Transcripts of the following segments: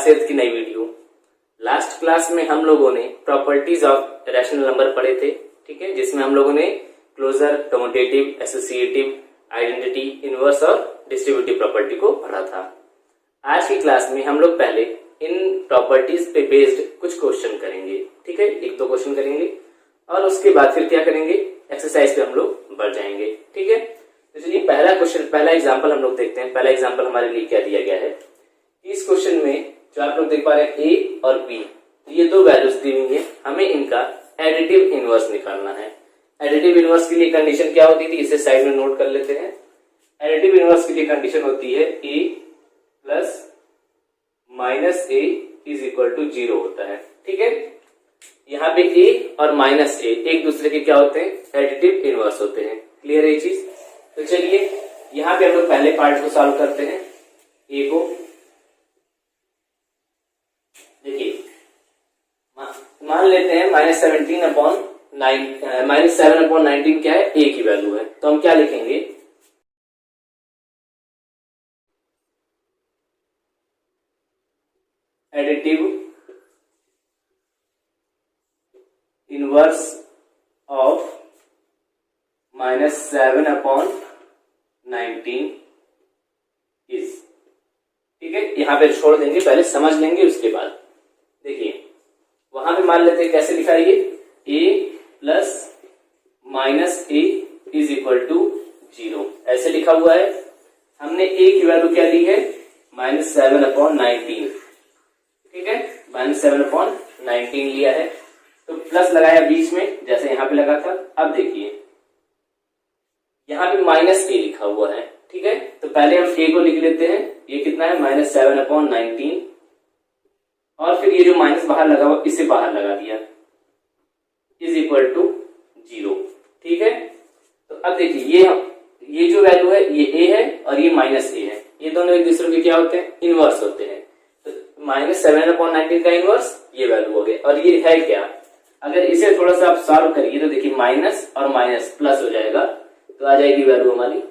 Health की नई video. Last class में हम लोगों ने प्रॉपर्टीज ऑफ रैशनल नंबर पढ़े थे, ठीक है, जिसमें हम लोगों ने closure, commutative, associative, identity, inverse और डिस्ट्रीब्यूटिव प्रॉपर्टी को पढ़ा था। आज की क्लास में हम लोग पहले इन प्रॉपर्टीज पे बेस्ड कुछ क्वेश्चन करेंगे, ठीक है, एक दो क्वेश्चन करेंगे और उसके बाद फिर क्या करेंगे, एक्सरसाइज पे हम लोग बढ़ जाएंगे, ठीक है। तो चलिए पहला क्वेश्चन, पहला एग्जांपल हम लोग देखते हैं। पहला एग्जांपल हमारे लिए क्या दिया गया है। इस क्वेश्चन में जो आप लोग देख पा रहे हैं ए और बी, ये दो वैल्यूज दी हुई है, हमें इनका एडिटिव इनवर्स निकालना है। एडिटिव इनवर्स के लिए कंडीशन क्या होती थी, इसे साइड में नोट कर लेते हैं। एडिटिव इनवर्स के लिए कंडीशन होती है A plus minus A is equal to 0 होता है, ठीक है। यहाँ पे ए और माइनस ए एक दूसरे के क्या होते हैं, एडिटिव इनवर्स होते हैं। क्लियर है ये चीज। तो चलिए यहाँ पे हम लोग पहले पार्ट को सॉल्व करते हैं। ए को देखिए, मान लेते हैं -7/19 क्या है, ए की वैल्यू है। तो हम क्या लिखेंगे, एडिटिव इनवर्स ऑफ -7/19 इज, ठीक है। यहां पे छोड़ देंगे, पहले समझ लेंगे उसके बाद। देखिए वहां पे मान लेते हैं कैसे लिखा है, ये a plus minus A is equal to 0 ऐसे लिखा हुआ है। हमने a की वैल्यू क्या ली है, -7/19, ठीक है, -7/19 लिया है। तो प्लस लगाया बीच में, जैसे यहां पे लगा था। अब देखिए यहाँ पे -a लिखा हुआ है, ठीक है। तो पहले हम a को लिख लेते हैं, ये कितना है -7/19, और फिर ये जो माइनस बाहर लगा हुआ इसे बाहर लगा दिया, इज इक्वल टू 0, ठीक है। तो अब देखिए ये जो वैल्यू है ये a है और ये -a है, ये दोनों एक दूसरे के क्या होते हैं, इनवर्स होते हैं। तो -7/19 का इनवर्स ये वैल्यू हो गया। और ये है क्या, अगर इसे थोड़ा सा आप सॉल्व करिए तो देखिए माइनस और माइनस प्लस हो जाएगा, तो आ जाएगी वैल्यू हमारी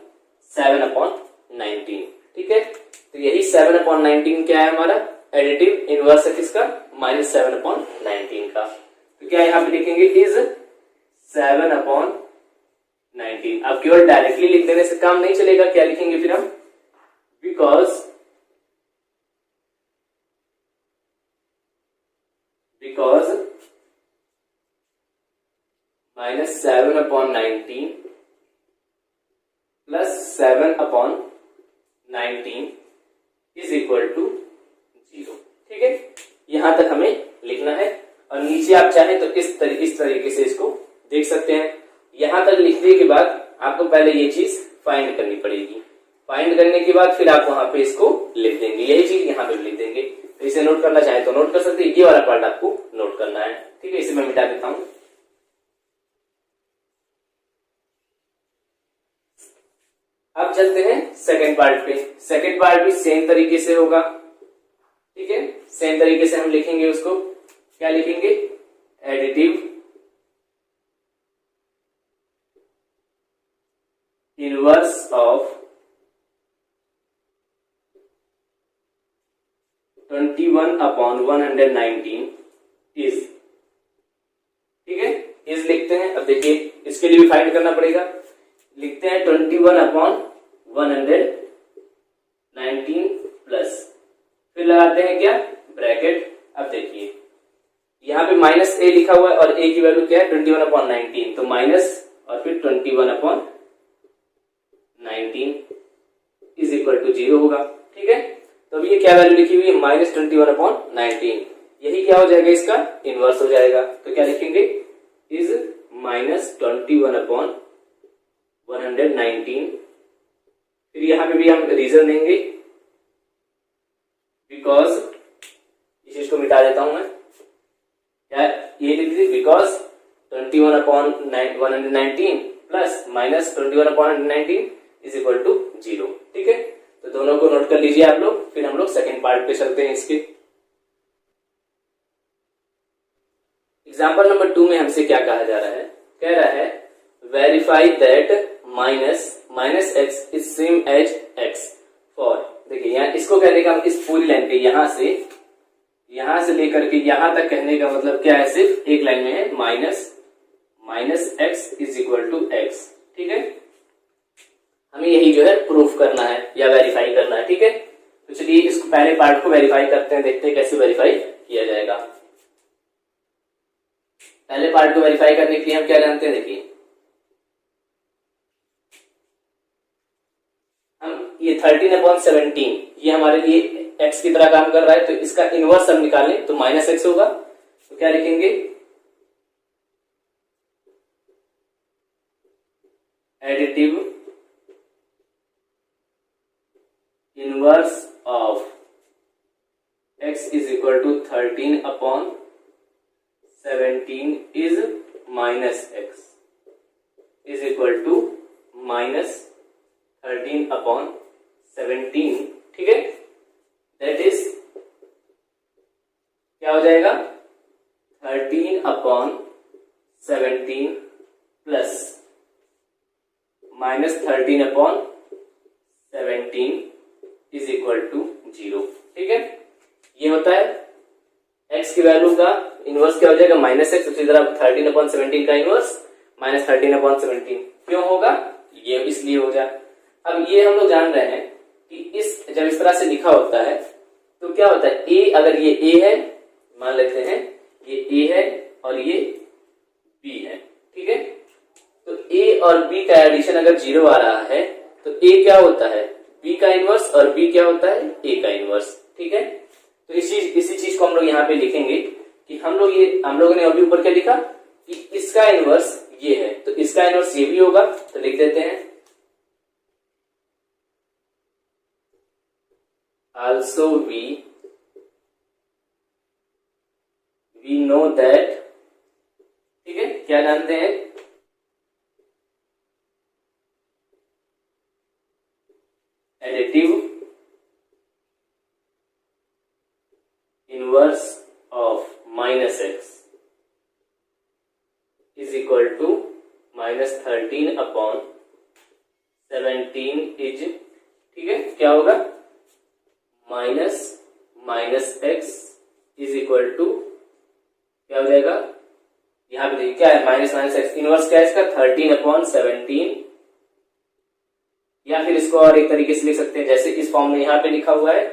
7/19, ठीक है। तो यही 7/19 क्या है, हमारा एडिटिव इनवर्स है किसका, -7/19 का। तो क्या यहाँ पे लिखेंगे, इज 7/19। अब केवल डायरेक्टली लिख देने से काम नहीं चलेगा, क्या लिखेंगे फिर हम, because -7/19 plus 7/19 is equal to 0, ठीक है। यहां तक हमें लिखना है। और नीचे आप चाहें तो इस तरीके से इसको देख सकते हैं। यहां तक लिखने के बाद आपको पहले ये चीज फाइंड करनी पड़ेगी। फाइंड करने के बाद फिर आप वहां पे इसको लिख देंगे, यही चीज यहाँ पे लिख देंगे। तो इसे नोट करना चाहे तो नोट कर सकते हैं, ये वाला पार्ट आपको नोट करना है, ठीक है। इसे मैं मिटा देता हूं। अब चलते हैं सेकेंड पार्ट पे। सेकेंड पार्ट भी सेम तरीके से होगा, ठीक है। सेम तरीके से हम लिखेंगे उसको, क्या लिखेंगे, एडिटिव इनवर्स ऑफ 21/119 इज, ठीक है। इज लिखते हैं। अब देखिए इसके लिए भी फाइंड करना पड़ेगा। लिखते हैं 21/119 प्लस, फिर लगाते हैं क्या, ब्रैकेट। अब देखिए यहाँ पे -a लिखा हुआ है और a की वैल्यू क्या है, 21/19, तो माइनस और फिर 21/19 इज इक्वल टू 0 होगा, ठीक है। तो अभी ये क्या वैल्यू लिखी हुई है, -21/19, यही क्या हो जाएगा, इसका इनवर्स हो जाएगा। तो क्या लिखेंगे, इज -21/119। फिर यहाँ पे भी हम रीजन देंगे, बिकॉज, इस चीज को मिटा देता हूं मैं, क्या ये लिख दीजिए, because 21/119 plus -21/119 is equal to 0, ठीक है। तो दोनों को नोट कर लीजिए आप लोग। फिर हम लोग सेकेंड पार्ट पे चलते हैं इसके। एग्जाम्पल नंबर 2 में हमसे क्या कहा जा रहा है, कह रहा है verify that minus x is same as x for, देखिए यहाँ इसको कह देगा हम इस पूरी लाइन पे, यहां से यहां से लेकर के यहां तक कहने का मतलब क्या है, सिर्फ एक लाइन में है, minus x is equal to x. ठीक है, हमें यही जो है प्रूफ करना है या वेरीफाई करना है। ठीक है, तो चलिए इस पहले पार्ट को वेरीफाई करते हैं, देखते हैं कैसे वेरीफाई किया जाएगा। पहले पार्ट को वेरीफाई करने के लिए हम क्या जानते हैं, देखिए हम ये 13/17 ये हमारे लिए x की तरह काम कर रहा है, तो इसका इनवर्स हम निकालें तो माइनस एक्स होगा। तो क्या लिखेंगे, additive inverse of x is equal to 13/17 is minus x is equal to minus 13/17। ठीक है, दैट इज क्या हो जाएगा, 13/17 plus minus 13/17 is equal to 0। ठीक है, ये होता है x की वैल्यू का इनवर्स क्या हो जाएगा, माइनस एक्स। उसी तरह 13/17 का इनवर्स माइनस 13/17 क्यों होगा, ये इसलिए हो जाए। अब ये हम लोग जान रहे हैं कि जब इस तरह से लिखा होता है तो क्या होता है, a अगर ये a है, मान लेते हैं ये a है और ये b है। ठीक है, तो a और b का एडिशन अगर 0 आ रहा है तो a क्या होता है, b का इनवर्स, और b क्या होता है, a का इनवर्स। ठीक है, तो इसी चीज को हम लोग यहाँ पे लिखेंगे कि हम लोगों ने अभी ऊपर क्या लिखा कि इसका इनवर्स ये है, तो इसका इनवर्स ये भी होगा। तो लिख देते हैं also we know that। ठीक है, क्या जानते हैं, additive inverse of minus x is equal to minus 13/17 is, ठीक है, क्या होगा, minus x is equal to क्या हो जाएगा, यहां पे देखिए क्या है, माइनस एक्स, इनवर्स क्या है इसका, 13/17। या फिर इसको और एक तरीके से लिख सकते हैं, जैसे इस फॉर्म में यहाँ पे लिखा हुआ है,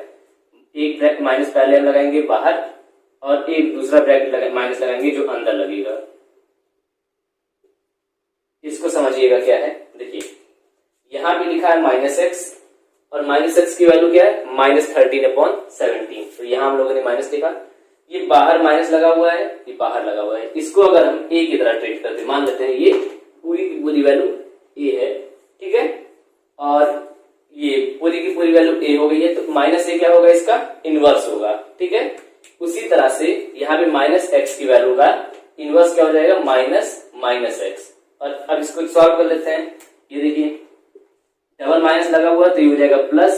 एक ब्रैकेट माइनस पहले हम लगाएंगे बाहर और एक दूसरा ब्रैकेट माइनस लगाएंगे जो अंदर लगेगा। इसको समझिएगा क्या है, देखिए यहां पे लिखा है माइनस एक्स और माइनस एक्स की वैल्यू क्या है, माइनस 13/17। तो यहां हम लोगों ने माइनस लिखा, ये बाहर माइनस लगा हुआ है, ये बाहर लगा हुआ है। इसको अगर हम a की तरह ट्रीट करते, मान लेते हैं ये पूरी की पूरी वैल्यू a है। ठीक है, और ये पूरी की पूरी वैल्यू a हो गई है, तो माइनस a क्या होगा, इसका इनवर्स होगा। ठीक है, उसी तरह से यहाँ पे माइनस एक्स की वैल्यू का इनवर्स क्या हो जाएगा, माइनस एक्स। और अब इसको सॉल्व कर लेते हैं, ये देखिए डबल माइनस लगा हुआ तो ये हो जाएगा प्लस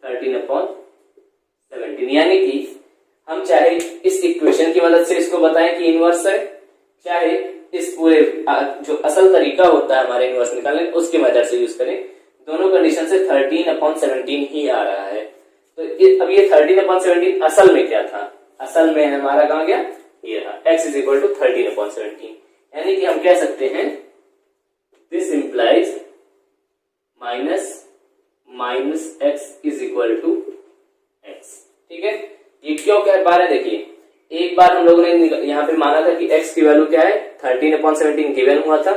13/17। यानी कि हम चाहे इस इक्वेशन की मदद से इसको बताएं कि इनवर्स है, चाहे इस पूरे जो असल तरीका होता है हमारे इनवर्स निकालने उसके मेथड से यूज करें, दोनों कंडीशन से 13/17 ही आ रहा है। तो अब ये 13/17 असल में क्या था, असल में हमारा कहां गया, ये रहा, x इज इक्वल टू 13/17। यानी कि हम कह सकते हैं this implies minus x is equal to x. ठीक है, ये क्यों कह पा रहे हैं, देखिए एक बार हम लोगों ने यहाँ पे माना था कि x की वैल्यू क्या है, 13/17 गिवन हुआ था,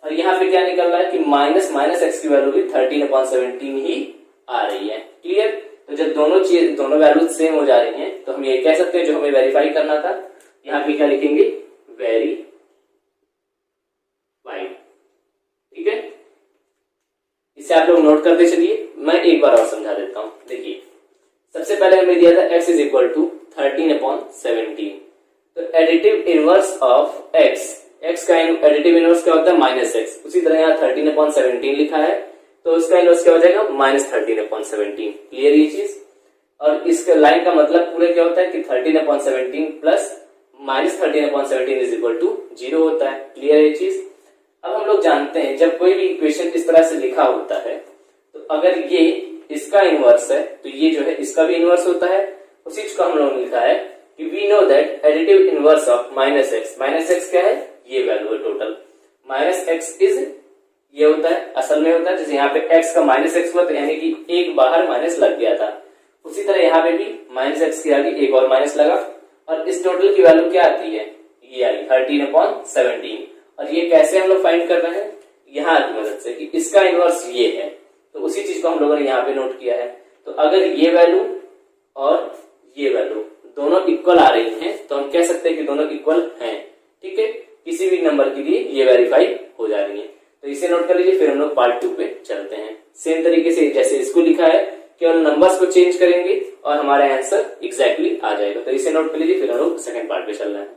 और यहाँ पे क्या निकल रहा है कि माइनस एक्स की वैल्यू भी 13/17 ही आ रही है। क्लियर, तो जब दोनों वैल्यू सेम हो जा रही हैं तो हम ये कह सकते हैं जो हमें वेरीफाई करना था, यहाँ पे क्या लिखेंगे, वेरीफाइड। ठीक है, इसे आप लोग नोट करते चलिए, मैं एक बार और समझा देता हूं। देखिए सबसे पहले हमें दिया था x इज इक्वल टू 13/17, तो एडिटिव इनवर्स ऑफ x का एडिटिव इनवर्स क्या होता है, माइनस एक्स। उसी तरह यहाँ 13/17 लिखा है तो उसका इनवर्स क्या हो जाएगा, माइनस 13/17। क्लियर ये चीज, और इस लाइन का मतलब पूरे क्या होता है कि 13/17 plus minus 13/17 is equal to 0 होता है। क्लियर ये चीज। अब हम लोग जानते हैं जब कोई भी इक्वेशन इस तरह से लिखा होता है तो अगर ये इसका इनवर्स है तो ये जो है इसका भी इनवर्स होता है। उसी चीज को हम लोगों ने लिखा है कि we know that additive inverse of minus x क्या है, ये वैल्यू है टोटल। माइनस एक्स इज ये होता है, असल में होता है जैसे यहाँ पे x का माइनस एक्स हुआ तो यानी कि एक बाहर माइनस लग गया था, उसी तरह यहाँ पे भी माइनस एक्स के आगे एक और माइनस लगा और इस टोटल की वैल्यू क्या आती है, ये आई 13/17। और ये कैसे हम लोग फाइंड कर रहे हैं, यहाँ की मदद से कि इसका इनवर्स ये है, तो उसी चीज को हम लोगों ने यहाँ पे नोट किया है। तो अगर ये वैल्यू और ये वैल्यू दोनों इक्वल आ रही हैं तो हम कह सकते हैं कि दोनों इक्वल हैं, ठीक है, किसी भी नंबर के लिए ये वेरीफाई हो जा रही है। तो इसे नोट कर लीजिए, फिर हम लोग पार्ट 2 पे चलते हैं। सेम तरीके से जैसे इसको लिखा है, केवल नंबर्स को चेंज करेंगे और हमारा आंसर एग्जैक्टली आ जाएगा। तो इसे नोट कर लीजिए, फिर हम लोग सेकंड पार्ट पे चल रहे हैं।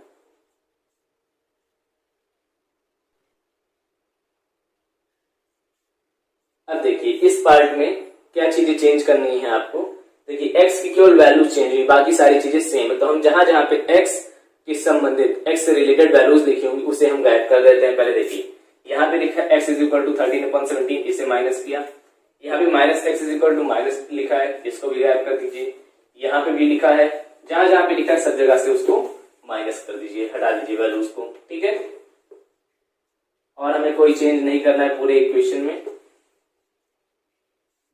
अब देखिए इस पार्ट में क्या चीजें चेंज करनी है आपको। देखिए x की केवल वैल्यू चेंज हुई, बाकी सारी चीजें सेम है। तो हम जहां जहां पे x के संबंधित x से रिलेटेड वैल्यूज लिखी होंगी उसे हम गायब कर देते हैं। पहले देखिए यहाँ पे लिखा है x इज इक्वल टू 13/17, इसे माइनस किया। यहाँ पे minus x is equal to minus लिखा है, इसको भी गायब कर दीजिए। यहाँ पे भी लिखा है, जहां जहां पे लिखा है सब जगह से उसको माइनस कर दीजिए, हटा दीजिए वैल्यूज को, ठीक है। और हमें कोई चेंज नहीं करना है पूरे इक्वेशन में।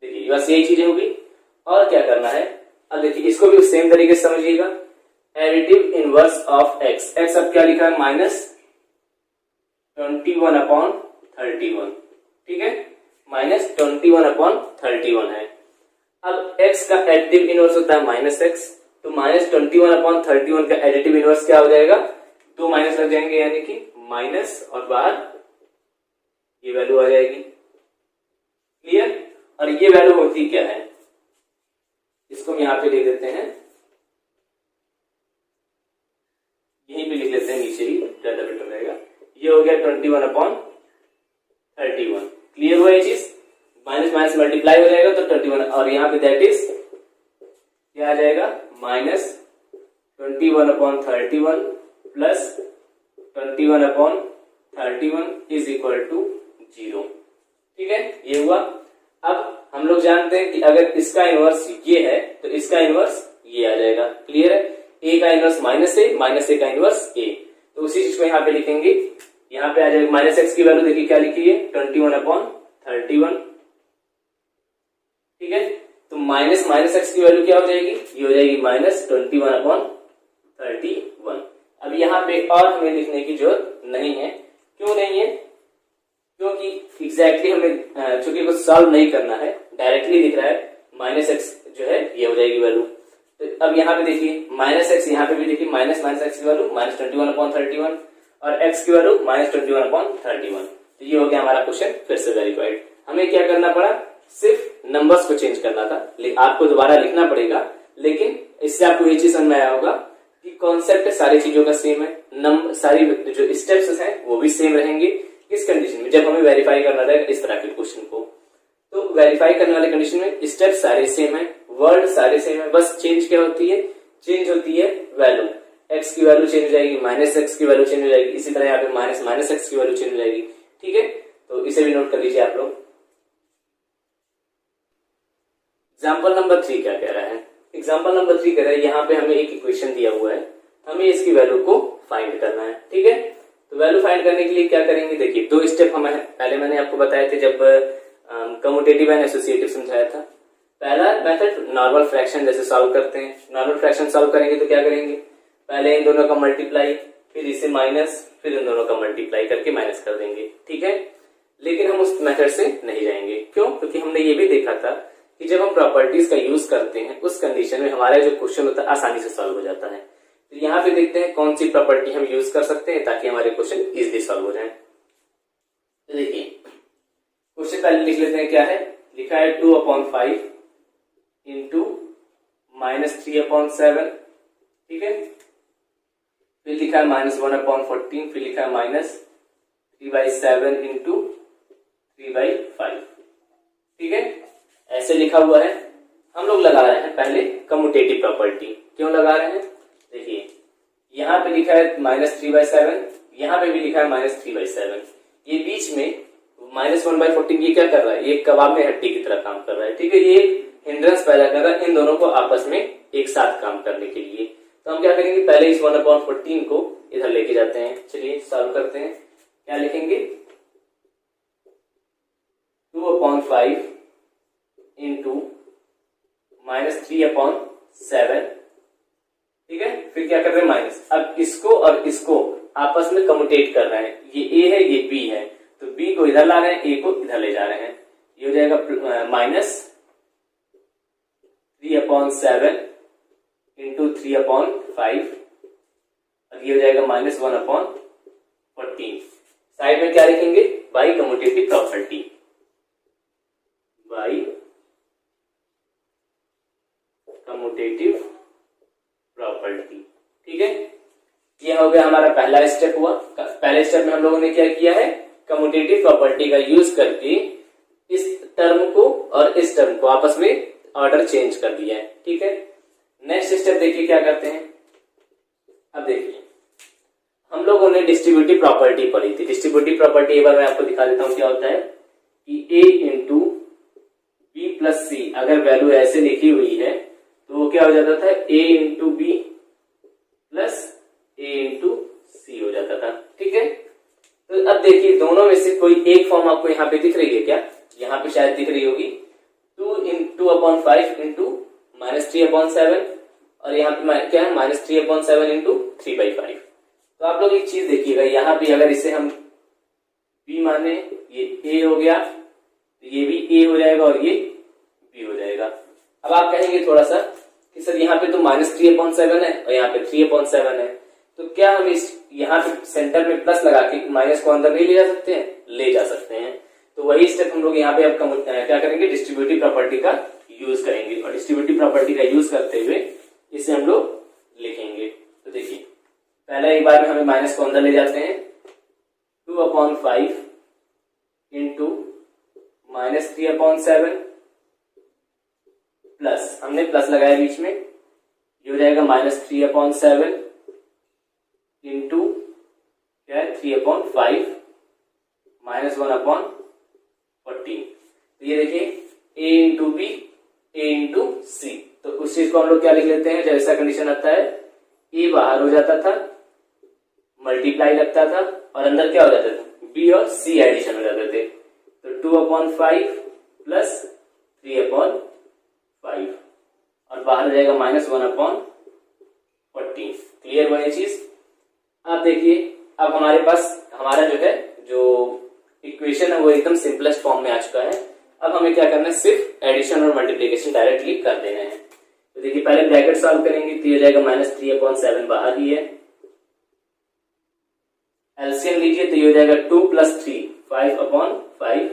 देखिए बस यही चीजें होगी और क्या करना है। अब देखिए इसको भी सेम तरीके से समझिएगा। Additive inverse of x, x अब क्या लिखा है, माइनस 21/31, ठीक है, माइनस 21/31 है। अब x का एडिटिव इनवर्स होता है माइनस एक्स, तो माइनस 21/31 का एडिटिव इनवर्स क्या हो जाएगा, दो माइनस लग जाएंगे यानी कि माइनस और बाहर ये वैल्यू आ जाएगी, क्लियर। और ये वैल्यू होती क्या है, इसको हम यहां पे लिख देते हैं, यहीं पे लिख लेते हैं, नीचे ही ज्यादा बेटर रहेगा। ये हो गया 21/31, क्लियर हुआ ये चीज। माइनस माइनस मल्टीप्लाई हो जाएगा तो 21, और यहाँ पे दैट इज क्या आ जाएगा, minus 21/31 plus 21/31 is equal to 0, ठीक है, ये हुआ। अब हम लोग जानते हैं कि अगर इसका इनवर्स ये है तो इसका इनवर्स ये आ जाएगा, क्लियर है। ए का इनवर्स माइनस ए, माइनस ए का इनवर्स ए, तो उसी चीज को यहाँ पे लिखेंगे। यहाँ पे आ जाएगा माइनस एक्स की वैल्यू देखिए क्या लिखी है, 21/31, ठीक है। तो माइनस माइनस एक्स की वैल्यू क्या हो जाएगी, ये हो जाएगी माइनस 21/31। अब यहाँ पे और हमें लिखने की जरूरत नहीं है, क्यों नहीं है, क्योंकि एग्जैक्टली हमें चूंकि कुछ सॉल्व नहीं करना है, डायरेक्टली दिख रहा है माइनस एक्स जो है ये हो जाएगी वैल्यू। तो अब यहाँ पे देखिए माइनस एक्स, यहाँ पे भी देखिए माइनस माइनस एक्स की वैल्यू माइनस 21/31 और एक्स की वैल्यू माइनस 21/31। तो ये हो गया हमारा क्वेश्चन फिर से वेरीफाइड। हमें क्या करना पड़ा, सिर्फ नंबर्स को चेंज करना था, आपको दोबारा लिखना पड़ेगा, लेकिन इससे आपको ये चीज समझ में आया होगा कि कॉन्सेप्ट सारी चीजों का सेम है, नंबर सारी जो स्टेप्स हैं वो भी सेम रहेंगे। इस कंडीशन में जब हमें वेरीफाई करना रहेगा इस तरह के क्वेश्चन को, तो वेरीफाई करने वाले कंडीशन में स्टेप सारे सेम है, वर्ड सारे सेम है, बस चेंज क्या होती है, चेंज होती है वैल्यू। एक्स की वैल्यू चेंज हो जाएगी, माइनस एक्स की वैल्यू चेंज हो जाएगी, इसी तरह यहाँ पे माइनस माइनस एक्स की वैल्यू चेंज हो जाएगी, ठीक है। तो इसे भी नोट कर लीजिए आप लोग। एग्जाम्पल नंबर 3 क्या कह रहा है, एग्जाम्पल नंबर 3 कह रहा है यहाँ पे हमें एक इक्वेशन दिया हुआ है, हमें इसकी वैल्यू को फाइंड करना है, ठीक है। तो वैल्यू फाइंड करने के लिए क्या करेंगे, देखिए दो स्टेप हमें पहले मैंने आपको बताए थे जब कम्यूटेटिव एंड एसोसिएटिव समझाया था। पहला मेथड नॉर्मल फ्रैक्शन जैसे सॉल्व करते हैं, नॉर्मल फ्रैक्शन सॉल्व करेंगे तो क्या करेंगे, पहले इन दोनों का मल्टीप्लाई, फिर इसे माइनस, फिर इन दोनों का मल्टीप्लाई करके माइनस कर देंगे, ठीक है। लेकिन हम उस मेथड से नहीं जाएंगे, क्यों, क्योंकि हमने ये भी देखा था कि जब हम प्रॉपर्टीज का यूज करते हैं उस कंडीशन में हमारा जो क्वेश्चन होता है आसानी से सॉल्व हो जाता है। तो यहाँ पे देखते हैं कौन सी प्रॉपर्टी हम यूज कर सकते हैं ताकि हमारे क्वेश्चन इजीली सॉल्व हो जाए। तो देखिए क्वेश्चन पहले लिख लेते हैं, क्या है, लिखा है 2/5 इंटू -3/7, ठीक है। फिर लिखा है -1/14, फिर लिखा है -3/7 इंटू 3/5, ठीक है। ऐसे लिखा हुआ है। हम लोग लगा रहे हैं पहले कम्यूटेटिव प्रॉपर्टी, क्यों लगा रहे हैं, देखिए यहाँ पे लिखा है -3/7, यहाँ पे भी लिखा है -3/7, ये बीच में -1/14 ये क्या कर रहा है, ये कबाब में हड्डी की तरह काम कर रहा है, ठीक है। ये हिंड्रेंस पैदा कर रहा है इन दोनों को आपस में एक साथ काम करने के लिए। तो हम क्या करेंगे, पहले इस 1/14 को इधर लेके जाते हैं। चलिए सॉल्व करते हैं। क्या लिखेंगे, 2/5 इंटू -3/7, ठीक है। फिर क्या कर रहे हैं, माइनस। अब इसको और इसको आपस में कम्यूटेट कर रहे हैं, ये ए है ये बी है, तो बी को इधर ला रहे हैं, ए को इधर ले जा रहे हैं। ये हो जाएगा -3/7 इंटू 3/5, और ये हो जाएगा -1/14। साइड में क्या लिखेंगे, by commutative property, by commutative property, ठीक है। ये हो गया हमारा पहला स्टेप हुआ। पहले स्टेप में हम लोगों ने क्या किया है, कम्यूटेटिव प्रॉपर्टी का यूज करके इस टर्म को और इस टर्म को आपस में ऑर्डर चेंज कर दिया है, ठीक है। नेक्स्ट स्टेप देखिए क्या करते हैं। अब देखिए हम लोगों ने डिस्ट्रीब्यूटिव प्रॉपर्टी पढ़ी थी। डिस्ट्रीब्यूटिव प्रॉपर्टी एक बार मैं आपको दिखा देता हूं क्या होता है कि a into B plus C, अगर वैल्यू ऐसे लिखी हुई है तो वो क्या हो जाता था, a into B plus a into C हो जाता था, ठीक है। तो अब देखिए दोनों में से कोई एक फॉर्म आपको यहाँ पे दिख रही है क्या, यहाँ पे शायद दिख रही होगी, 2/5 इंटू -3/7, और यहाँ पे क्या है -3/7 इंटू 3/5। तो आप लोग एक चीज देखिएगा, यहाँ पे अगर इसे हम b माने, ये a हो गया, ये भी a हो जाएगा और ये b हो जाएगा। अब आप कहेंगे थोड़ा सा कि सर यहाँ पे तो -3/7 है और यहाँ पे 3/7 है, तो क्या हम इस यहाँ पे सेंटर में प्लस लगा के माइनस को अंदर नहीं ले जा सकते हैं, ले जा सकते हैं। तो वही स्टेप हम लोग यहाँ पे अब क्या करेंगे, डिस्ट्रीब्यूटिव प्रॉपर्टी का यूज करेंगे, और डिस्ट्रीब्यूटिव प्रॉपर्टी का यूज करते हुए इसे हम लोग लिखेंगे। तो देखिए पहले एक बार में हमें माइनस को अंदर ले जाते हैं, 2/5 इंटू -3/7 प्लस, हमने प्लस लगाया बीच में, ये हो जाएगा -3/7 इंटू क्या है 3/5 -1/14। तो ये देखिए a into B, a into C, तो उस चीज को हम लोग क्या लिख लेते हैं, जैसा कंडीशन आता है a बाहर हो जाता था, मल्टीप्लाई लगता था, और अंदर क्या हो जाता था, b और c एडिशन हो जाते थे। तो 2/5 प्लस 3/5, और बाहर हो जाएगा -1/14। क्लियर हुआ ये चीज। अब देखिए अब हमारे पास हमारा जो है जो इक्वेशन है वो एकदम सिंपलेस्ट फॉर्म में आ चुका है। अब हमें क्या करना है, सिर्फ एडिशन और मल्टीप्लिकेशन डायरेक्टली कर देना है। तो देखिए पहले ब्रैकेट सॉल्व करेंगे, तो ये जाएगा -3/7 बाहर ही है, एलसीएम लीजिए तो ये हो जाएगा 2 + 3 5/5।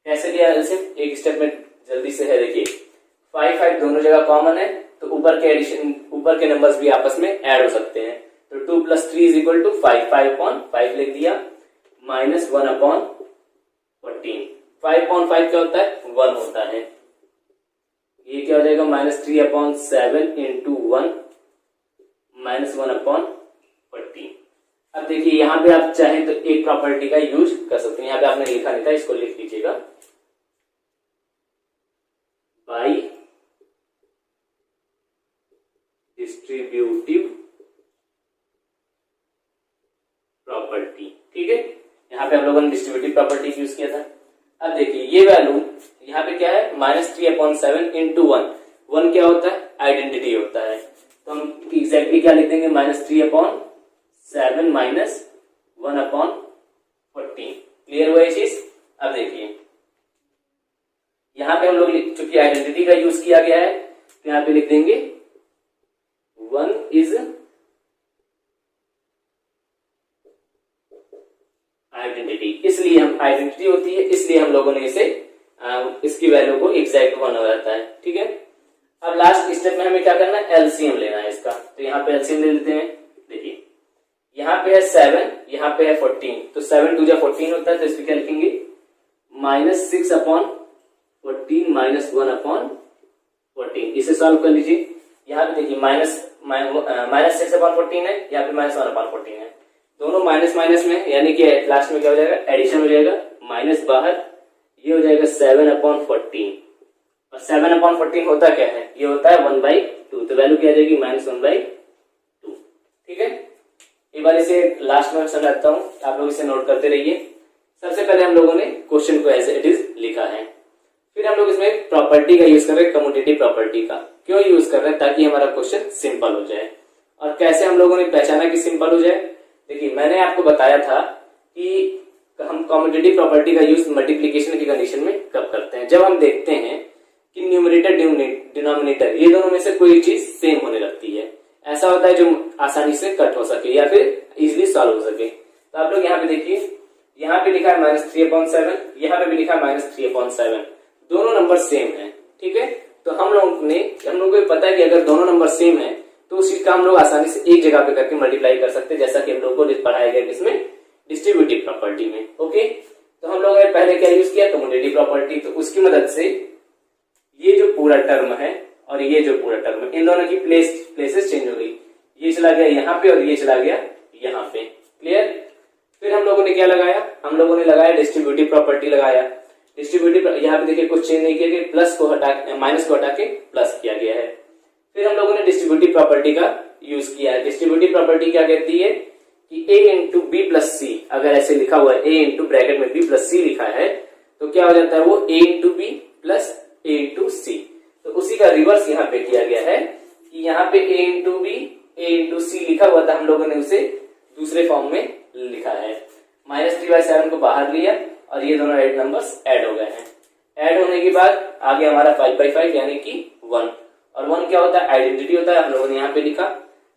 कैसे लिया एलसीएम, एक स्टेप में जल्दी से है, देखिए 5 दोनों जगह कॉमन है, तो ऊपर के एडिशन, ऊपर के नंबर्स भी आपस में ऐड हो सकते हैं। तो 2 + 3 = 5, 5/5 लिख दिया, -1/14। 5/5 क्या होता है, 1 होता है। ये क्या हो जाएगा, -3/7 इंटू 1 -1/14। अब देखिए यहाँ पे आप चाहें तो एक प्रॉपर्टी का यूज कर सकते हैं, यहाँ पे आपने लिखा नहीं था, इसको लिख लीजिएगा, बाई डिस्ट्रीब्यूटिव प्रॉपर्टी, ठीक है। यहाँ पे हम लोगों ने डिस्ट्रीब्यूटिव प्रॉपर्टी यूज किया था। अब देखिए ये वैल्यू यहाँ पे क्या है, -3/7 इंटू 1, 1 क्या होता है, आइडेंटिटी होता है, तो हम एग्जैक्टली क्या लिख देंगे, -3/7 -1/14। क्लियर हुआ ये चीज। अब देखिए यहाँ पे हम लोग चूंकि आइडेंटिटी का यूज किया गया है, तो यहाँ पे लिख देंगे 1 इज आइडेंटिटी, इसलिए हम आइडेंटिटी होती है, इसलिए हम लोगों ने इसे इसकी वैल्यू को एग्जैक्ट 1 हो जाता है, ठीक है। अब लास्ट स्टेप में हमें क्या करना है, एलसीएम लेना है इसका, तो यहाँ पे एलसीएम ले लेते हैं। देखिए यहाँ पे है 7, यहाँ पे है 14, तो 7 2 14 होता है, तो इसमें क्या लिखेंगे, -6/14 -1/14। इसे सॉल्व कर लीजिए। यहाँ पे देखिए -6/14 है, यहाँ पे -1/14 है, दोनों माइनस माइनस में, यानी कि लास्ट में क्या हो जाएगा, एडिशन हो जाएगा, माइनस बाहर, ये हो जाएगा 7/14, और 7/14 होता क्या है, ये होता है 1/2, तो वैल्यू क्या आ जाएगी -1/2। ठीक है, एक बार इसे लास्ट में समझाता हूँ, आप लोग इसे नोट करते रहिए। सबसे पहले हम लोगों ने क्वेश्चन को एज इट इज लिखा है, फिर हम लोग इसमें प्रॉपर्टी का यूज कर रहे हैं, कम्यूटेटिव प्रॉपर्टी का। क्यों यूज कर रहे हैं, ताकि हमारा क्वेश्चन सिंपल हो जाए। और कैसे हम लोगों ने पहचाना कि सिंपल हो जाए, देखिए मैंने आपको बताया था कि हम कम्यूटेटिव प्रॉपर्टी का यूज मल्टीप्लिकेशन की कंडीशन में कब करते हैं, जब हम देखते हैं कि न्यूमरेटर डिनोमिनेटर ये दोनों में से कोई चीज सेम होने लगती है। ऐसा होता है जो आसानी से कट हो सके या फिर इजिली सॉल्व हो सके। तो आप लोग यहाँ पे देखिए, यहाँ पे लिखा है -3/7, यहाँ पे भी लिखा है -3/7, दोनों नंबर सेम है। ठीक है, तो हम लोगों को पता है कि अगर दोनों नंबर सेम है तो उस चीज का हम लोग आसानी से एक जगह पे करके मल्टीप्लाई कर सकते हैं, जैसा कि हम लोग को पढ़ाया गया इसमें डिस्ट्रीब्यूटिव प्रॉपर्टी में। ओके, तो हम लोगों ने पहले क्या यूज किया, कम्यूटेटिव प्रॉपर्टी। तो उसकी मदद से ये जो पूरा टर्म है और ये जो पूरा टर्म है, इन दोनों की प्लेसेस चेंज हो गई, ये चला गया यहाँ पे और ये चला गया यहाँ पे। क्लियर, फिर हम लोगों ने क्या लगाया, हम लोगों ने लगाया डिस्ट्रीब्यूटिव प्रॉपर्टी लगाया। डिस्ट्रीब्यूटिव यहाँ पे देखिए कुछ चेंज नहीं किया गया, माइनस को हटा के प्लस किया गया है। फिर हम लोगों ने डिस्ट्रीब्यूटिव प्रॉपर्टी का यूज किया है। डिस्ट्रीब्यूटिव प्रॉपर्टी क्या कहती है कि a into B plus C, अगर ऐसे लिखा हुआ है a इंटू ब्रैकेट में b प्लस सी लिखा है तो क्या हो जाता है वो a into B plus a into C. तो उसी का रिवर्स यहाँ पे किया गया है कि यहाँ पे a into B a into C लिखा हुआ था, हम लोगों ने उसे दूसरे फॉर्म में लिखा है। -3/7 को बाहर लिया और ये दोनों एड नंबर्स ऐड हो गए हैं। ऐड होने के बाद आगे हमारा 5/5 यानी कि 1, और 1 क्या होता है, आइडेंटिटी होता है। हम लोगों ने यहाँ पे लिखा,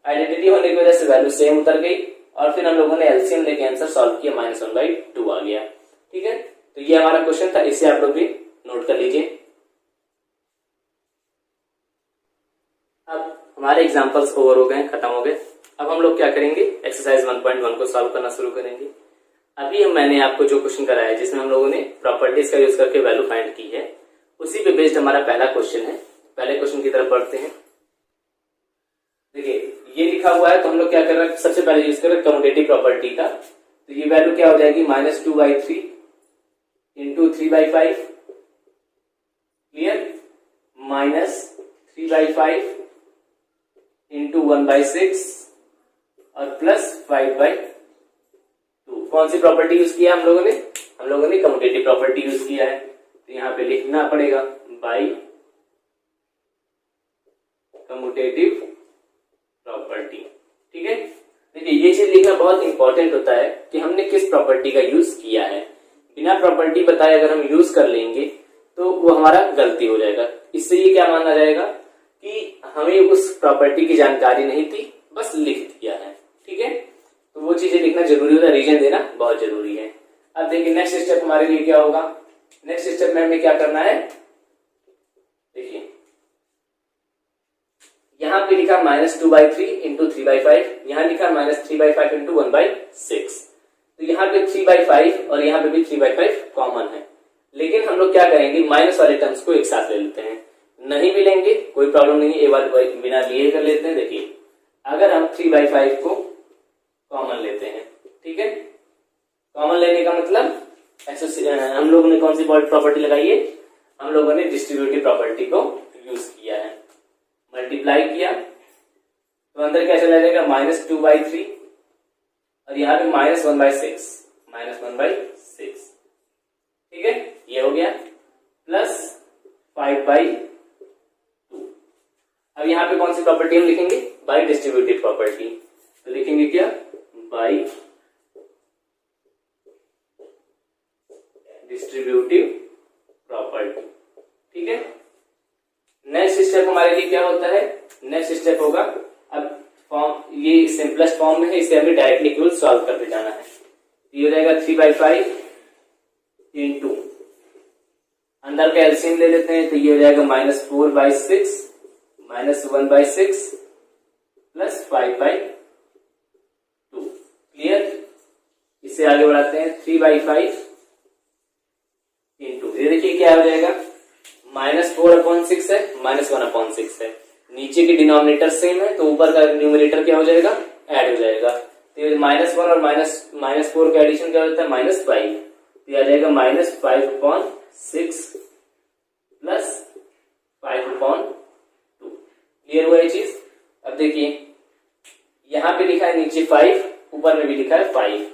आइडेंटिटी होने की वजह से वैल्यू सेम उतर गई और फिर हम लोगों ने एलसीएम लेके आंसर सॉल्व किया, -1/2 आ गया। ठीक है, तो ये हमारा क्वेश्चन था, इसे आप लोग भी नोट कर लीजिए। अब हमारे एग्जांपल्स ओवर हो गए, खत्म हो गए। अब हम लोग क्या करेंगे, एक्सरसाइज 1.1 को सॉल्व करना शुरू करेंगे। अभी मैंने आपको जो क्वेश्चन कराया है जिसमें हम लोगों ने प्रॉपर्टीज का यूज करके वैल्यू फाइंड की है, उसी पे बेस्ड हमारा पहला क्वेश्चन है। पहले क्वेश्चन की तरफ बढ़ते हैं। देखिए ये लिखा हुआ है, तो हम लोग क्या कर रहे हैं, सबसे पहले यूज कर रहे हैं कम्यूटेटिव प्रॉपर्टी का। तो ये वैल्यू क्या हो जाएगी, -2/3 इंटू 3/5, क्लियर, -3/5 इंटू 1/6 और प्लस 5/2। कौन सी प्रॉपर्टी यूज किया हम लोगों ने, हम लोगों ने कम्यूटेटिव प्रॉपर्टी यूज किया है। तो यहाँ पे लिखना पड़ेगा बाई कम्यूटेटिव प्रॉपर्टी। ठीक है, देखिए ये चीज लिखना बहुत इंपॉर्टेंट होता है कि हमने किस प्रॉपर्टी का यूज किया है। बिना प्रॉपर्टी बताए अगर हम यूज कर लेंगे तो वो हमारा गलती हो जाएगा। इससे ये क्या माना जाएगा कि हमें उस प्रॉपर्टी की जानकारी नहीं थी, बस लिख दिया है। ठीक है, तो वो चीजें लिखना जरूरी होता है, रीजन देना बहुत जरूरी है। अब देखिए नेक्स्ट स्टेप हमारे लिए क्या होगा, नेक्स्ट स्टेप में हमें क्या करना है, देखिए यहाँ पे लिखा -2/3 इंटू 3/5, यहाँ लिखा -3/5 इंटू 1/6। तो यहाँ पे 3/5 और यहाँ पे भी 3/5 कॉमन है, लेकिन हम लोग क्या करेंगे, माइनस वाले टर्म्स को एक साथ ले लेते हैं। नहीं भी लेंगे कोई प्रॉब्लम नहीं है, एक बार बिना लिए कर लेते हैं। देखिए अगर हम 3/5 को कॉमन लेते हैं, ठीक है, कॉमन लेने का मतलब हम लोगों ने कौन सी प्रॉपर्टी लगाई है, हम लोगों ने डिस्ट्रीब्यूटिव प्रॉपर्टी को यूज किया है। मल्टीप्लाई किया तो अंदर क्या चला जाएगा, -2/3 और यहाँ पे -1/6, ठीक है, ये हो गया, प्लस 5/2। अब यहाँ पे कौन सी प्रॉपर्टी हम लिखेंगे, बाई डिस्ट्रीब्यूटिव प्रॉपर्टी। तो लिखेंगे क्या, बाई डिस्ट्रीब्यूटिव प्रॉपर्टी। ठीक है, नेक्स्ट स्टेप हमारे लिए क्या होता है, नेक्स्ट स्टेप होगा, अब फॉर्म ये सिंपलेस्ट फॉर्म में है, इसे हमें डायरेक्टली केवल सॉल्व करते जाना है। ये हो जाएगा 3/5 इंटू, अंदर का एलसीएम ले लेते हैं, तो ये हो जाएगा -4/6 -1/6 प्लस 5/2। क्लियर, इसे आगे बढ़ाते हैं, 3/5 इंटू, ये देखिए क्या हो जाएगा, -4/6 है, -1/6 है, नीचे के डिनोमिनेटर सेम है तो ऊपर का न्यूमरेटर क्या हो जाएगा, ऐड हो जाएगा। तो -1 और -4 का एडिशन क्या होता है, -5, तो आ जाएगा -5/6 प्लस 5/2। क्लियर हुआ ये चीज। अब देखिए यहाँ पे लिखा है नीचे 5, ऊपर में भी लिखा है 5,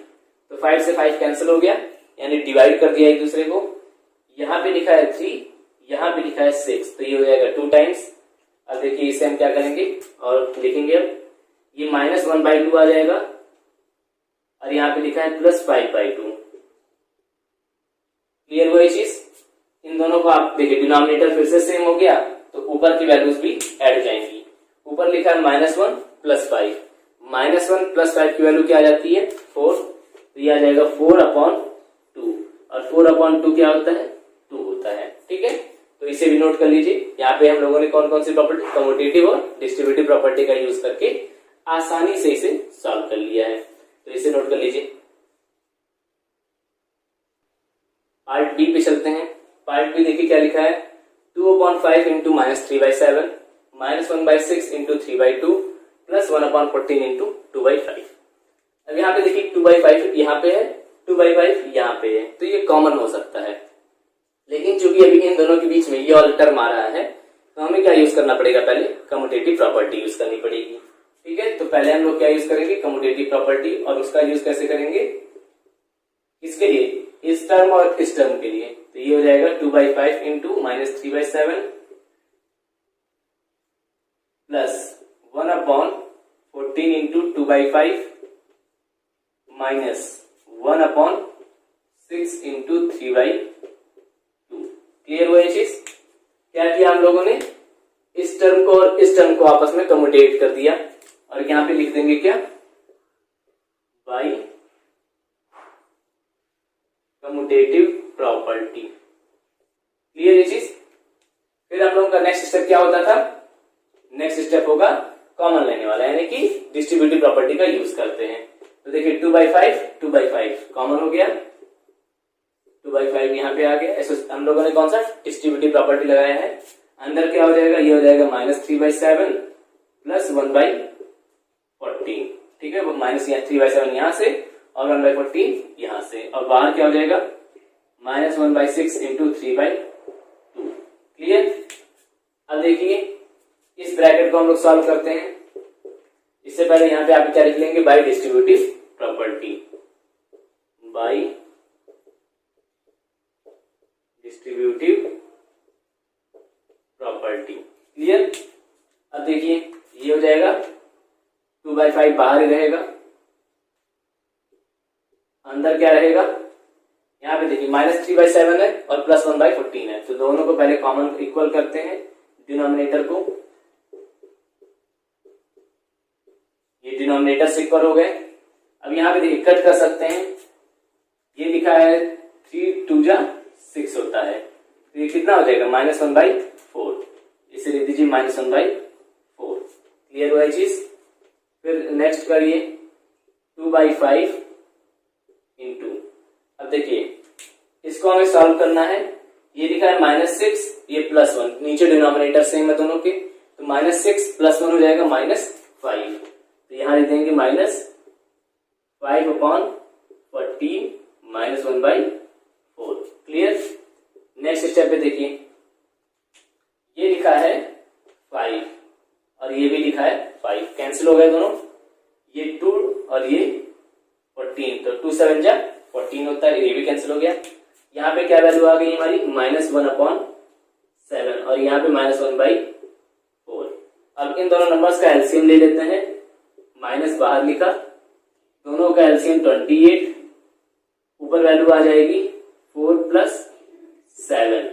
तो 5 से 5 कैंसिल हो गया, यानी डिवाइड कर दिया एक दूसरे को। यहाँ पे लिखा है 3, यहाँ पे लिखा है 6, तो ये हो जाएगा 2 टाइम्स। अब देखिए इसे हम क्या करेंगे और लिखेंगे, अब ये -1/2 आ जाएगा और यहाँ पे लिखा है +5/2। क्लियर हुआ ये चीज। इन दोनों को आप देखिए डिनोमिनेटर फिर से सेम हो गया, तो ऊपर की वैल्यूज भी ऐड हो जाएंगी। ऊपर लिखा है -1 + 5, -1 + 5 की वैल्यू क्या आ जाती है 4, तो ये आ जाएगा 4/2, और 4/2 क्या होता है 2 होता है। ठीक है, तो इसे भी नोट कर लीजिए। यहाँ पे हम लोगों ने कौन कौन सी प्रॉपर्टी, कम्यूटेटिव और डिस्ट्रीब्यूटिव प्रॉपर्टी का यूज करके आसानी से इसे सॉल्व कर लिया है, तो इसे नोट कर लीजिए। पार्ट बी पे चलते हैं। पार्ट बी देखिए क्या लिखा है, 2/5 इंटू -3/7 -1/6 इंटू 3/2 प्लस 1/14 इंटू 2/5। अब यहाँ पे देखिए 2/5 यहाँ पे है, 2/5 यहाँ पे है, तो ये कॉमन हो सकता है, लेकिन चूंकि अभी इन दोनों के बीच में ये वाला टर्म आ रहा है, तो हमें क्या यूज करना पड़ेगा, पहले कम्यूटेटिव प्रॉपर्टी यूज करनी पड़ेगी। ठीक है, तो पहले हम लोग क्या यूज करेंगे, कम्यूटेटिव प्रॉपर्टी, और उसका यूज कैसे करेंगे, इसके लिए, इस टर्म और इस टर्म के लिए, तो ये हो जाएगा 2/5 into -3/7 plus 1/14 into 2/5 minus 1/6 into 3/2। Clear हुआ ये चीज। क्या किया हम लोगों ने, इस टर्म को और इस टर्म को आपस में कम्यूटेट कर दिया, और यहां पे लिख देंगे क्या, बाई कम्यूटेटिव प्रॉपर्टी। क्लियर ये चीज। फिर हम लोगों का नेक्स्ट स्टेप क्या होता था, नेक्स्ट स्टेप होगा कॉमन लेने वाला, यानी कि डिस्ट्रीब्यूटिव प्रॉपर्टी का यूज करते हैं। तो देखिए 2/5 कॉमन हो गया, 2/5 यहाँ पे आ गया। ऐसे हम लोगों ने कौन सा डिस्ट्रीब्यूटिव प्रॉपर्टी लगाया है, अंदर क्या हो जाएगा, ये हो जाएगा -3/7 प्लस 1/14। ठीक है, वो -3/7 यहाँ से और 1/14 यहाँ से, और बाहर क्या हो जाएगा -1/6 इंटू 3/2। क्लियर। अब देखिए इस ब्रैकेट को हम लोग सॉल्व करते हैं। इससे पहले यहाँ पे आप क्या लिख लेंगे, bye distributive property, bye distributive property. Clear. अब देखिए ये हो जाएगा 2/5 बाहर ही रहेगा, अंदर क्या रहेगा, यहाँ पे देखिए -3/7 है और प्लस 1/14 है, तो दोनों को पहले कॉमन इक्वल करते हैं डिनोमिनेटर को। ये डिनोमिनेटर से इक्वल हो गए। अब यहाँ पे देखिए कट कर सकते हैं, ये लिखा है 3 2 6 होता है, तो ये कितना हो जाएगा -1/4, इसे लिख दीजिए -1/4। क्लियर हुआ ये चीज। फिर नेक्स्ट करिए 2/5 इंटू, अब देखिए इसको हमें सॉल्व करना है। ये लिखा है -6, ये +1, नीचे डिनोमिनेटर सेम है दोनों के, तो -6 + 1 हो जाएगा -5, तो यहां लिख देंगे -5/14 -1/4। क्लियर। नेक्स्ट स्टेप पे देखिए ये लिखा है 5 और ये भी लिखा है 5, कैंसिल हो गए दोनों, ये 2 और ये 14, तो 2 7 जा 14 होता है, ये भी कैंसिल हो गया। यहाँ पे क्या वैल्यू आ गई हमारी -1/7 और यहाँ पे -1/4। अब इन दोनों नंबर्स का एलसीएम ले लेते हैं, माइनस बाहर लिखा, दोनों का एलसीएम 28, ऊपर वैल्यू आ जाएगी 4 + 7,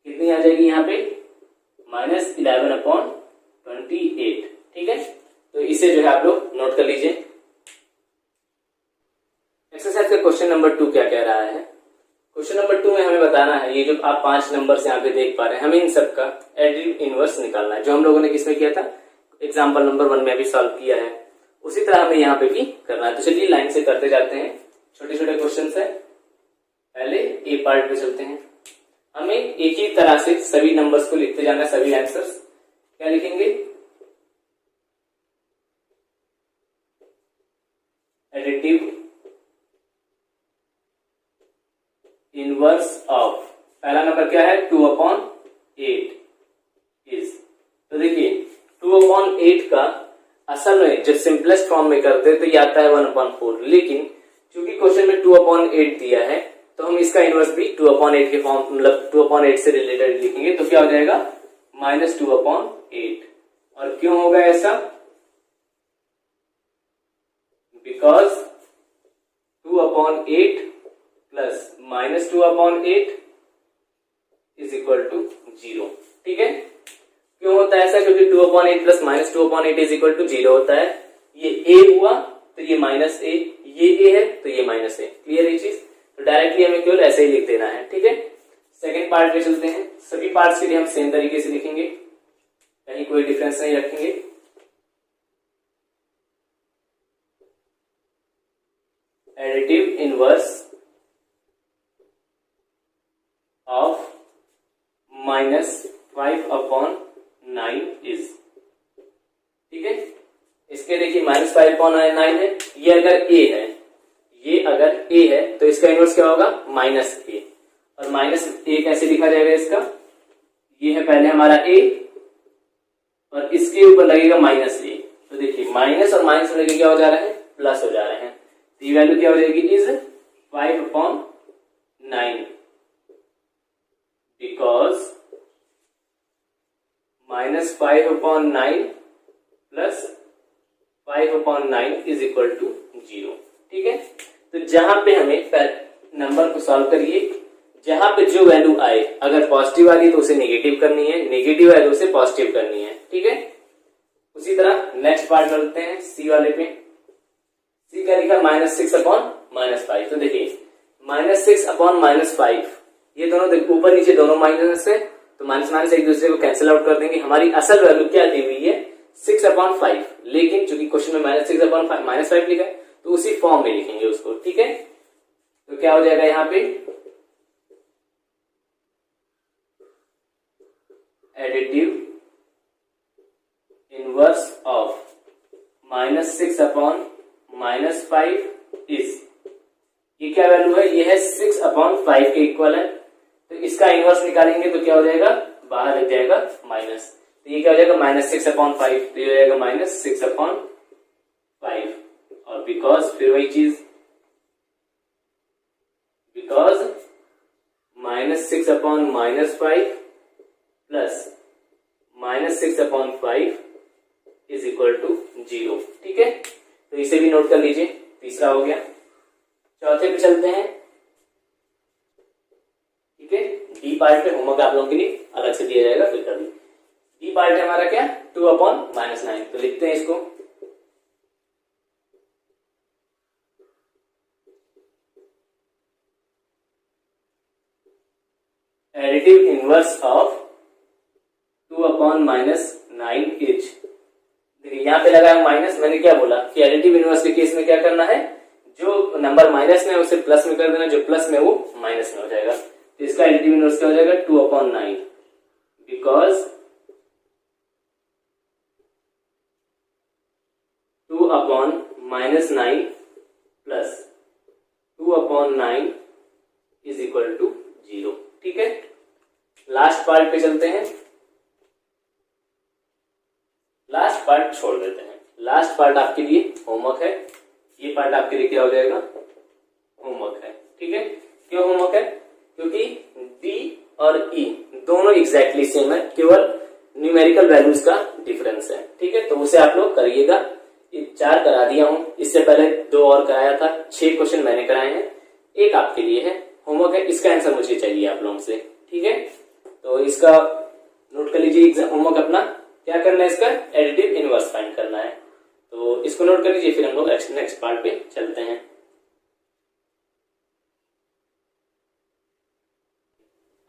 कितनी आ जाएगी यहाँ पे -11/28। ठीक है, तो इसे जो है आप लोग नोट कर लीजिए। एक्सरसाइज का क्वेश्चन नंबर 2 क्या कह रहा है, क्वेश्चन नंबर 2 में हमें बताना है, ये जो आप 5 नंबर्स यहाँ पे देख पा रहे हैं, हमें इन सब का एडिटिव इनवर्स निकालना है, जो हम लोगों ने किसमें किया था, एग्जाम्पल नंबर 1 में भी सॉल्व किया है, उसी तरह हमें यहाँ पे भी करना है। तो चलिए लाइन से करते जाते हैं, छोटे छोटे क्वेश्चन है। पहले ए पार्ट पे चलते हैं, हमें एक ही तरह से सभी नंबर्स को लिखते जाना है, सभी आंसर्स। क्या लिखेंगे, एडिटिव इनवर्स ऑफ, पहला नंबर क्या है 2/8, तो देखिए 2/8 का असल में जब सिंपलेस्ट फॉर्म में करते तो ये आता है 1/4, लेकिन चूंकि क्वेश्चन में 2/8 दिया है तो हम इसका इनवर्स भी 2/8 के फॉर्म मतलब 2/8 से रिलेटेड लिखेंगे, तो क्या हो जाएगा -2/8। और क्यों होगा ऐसा? Because 2/8 plus -2/8 is equal to 0। ठीक है, क्यों होता है ऐसा? क्योंकि 2/8 प्लस -2/8 इज इक्वल टू 0 होता है। ये a हुआ तो ये -a, ये a है तो ये -a। क्लियर है ये चीज? तो डायरेक्टली हमें केवल ऐसे ही लिख देना है। ठीक है, सेकेंड पार्ट पे चलते हैं। सभी पार्ट्स के लिए हम सेम तरीके से लिखेंगे, कहीं कोई डिफरेंस नहीं रखेंगे। Additive inverse of -5/9 is. ठीक है, इसके देखिए -5/9 है। ये अगर a है, ये अगर a है तो इसका इनवर्स क्या होगा? -a। और -a कैसे लिखा जाएगा इसका? ये है पहले हमारा a और इसके ऊपर लगेगा -a। तो देखिए माइनस और माइनस लगे क्या हो जा रहा है? प्लस हो जा रहे हैं। तो ये वैल्यू क्या हो जाएगी? Is 5/9 because -5/9 plus 5/9 is equal to 0। ठीक है, तो जहां पे हमें नंबर को सॉल्व करिए, जहां पे जो वैल्यू आए, अगर पॉजिटिव आ रही है तो उसे नेगेटिव करनी है, नेगेटिव आए तो उसे पॉजिटिव करनी है। ठीक है, उसी तरह नेक्स्ट पार्ट करते हैं सी वाले पे। सी का लिखा -6/-5। तो देखिए -6/-5 ये दोनों ऊपर नीचे दोनों माइनस है, तो माइनस माइनस एक दूसरे को कैंसिल आउट कर देंगे। हमारी असल वैल्यू क्या दी हुई है? 6/5, लेकिन चूंकि क्वेश्चन में -6/-5 लिखा है तो उसी फॉर्म में लिखेंगे उसको। ठीक है, तो क्या हो जाएगा यहाँ पे? एडिटिव इनवर्स ऑफ -6/-5 इज, ये क्या वैल्यू है? ये है 6/5 के इक्वल है। तो इसका इनवर्स निकालेंगे तो क्या हो जाएगा? बाहर लग जाएगा माइनस। तो ये क्या हो जाएगा? -6/5, तो ये हो जाएगा -6/5। और बिकॉज फिर वही चीज, because -6/-5 plus -6/5 is equal to 0। ठीक है, तो इसे भी नोट कर लीजिए, तीसरा हो गया। चौथे पे चलते हैं। ठीक है, डी पार्ट पे होमवर्क आप लोगों के लिए अलग से दिया जाएगा फिर कभी। डी पार्ट है हमारा क्या? 2/-9। तो लिखते हैं इसको। Additive inverse of 2/-9 is. देखिए यहाँ पे लगा है माइनस। मैंने क्या बोला कि एडिटिव इनवर्स के केस में क्या करना है? जो नंबर माइनस में उसे प्लस में कर देना, जो प्लस में वो माइनस में हो जाएगा। तो इसका एडिटिव इनवर्स क्या हो जाएगा? 2/9 because 2/-9 plus 2/9 is equal to 0। ठीक है, लास्ट पार्ट पे चलते हैं। लास्ट पार्ट छोड़ देते हैं। लास्ट पार्ट आपके लिए होमवर्क है। ये पार्ट आपके लिए क्या हो जाएगा? होमवर्क है। ठीक है, क्यों होमवर्क है? क्योंकि डी और ई दोनों एग्जैक्टली सेम है, केवल न्यूमेरिकल वैल्यूज का डिफरेंस है। ठीक है, तो उसे आप लोग करिएगा। ये 4 करा दिया हूं, इससे पहले 2 और कराया था। 6 क्वेश्चन मैंने कराए हैं, एक आपके लिए है। होमवर्क है, इसका आंसर मुझे चाहिए आप लोगों से। ठीक है, तो इसका नोट कर लीजिए। एग्जाम होमवर्क अपना क्या करना है? इसका एडिटिव इनवर्स फाइंड करना है, तो इसको नोट कर लीजिए। फिर हम लोग नेक्स्ट पार्ट पे चलते हैं।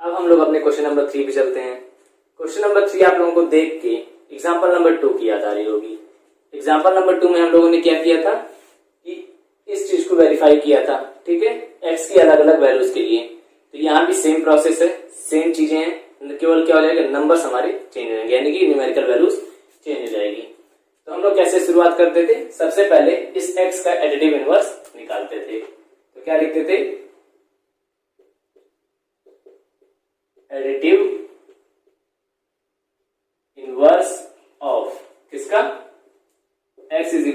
अब हम लोग अपने क्वेश्चन नंबर 3 पे चलते हैं। क्वेश्चन नंबर 3 आप लोगों को देख के एग्जाम्पल नंबर 2 की याद आ रही होगी। एग्जाम्पल नंबर 2 में हम लोगों ने क्या किया था कि इस चीज को वेरीफाई किया था। ठीक है, एक्स की अलग अलग वैल्यूज के लिए। तो यहाँ भी सेम प्रोसेस है, सेम चीजें हैं, केवल क्या हो जाएगा? नंबर्स हमारे चेंज हो जाएंगे, यानी कि न्यूमेरिकल वैल्यूज चेंज हो जाएगी। तो हम लोग कैसे शुरुआत करते थे? सबसे पहले इस एक्स का एडिटिव इनवर्स निकालते थे। तो क्या लिखते थे? Additive inverse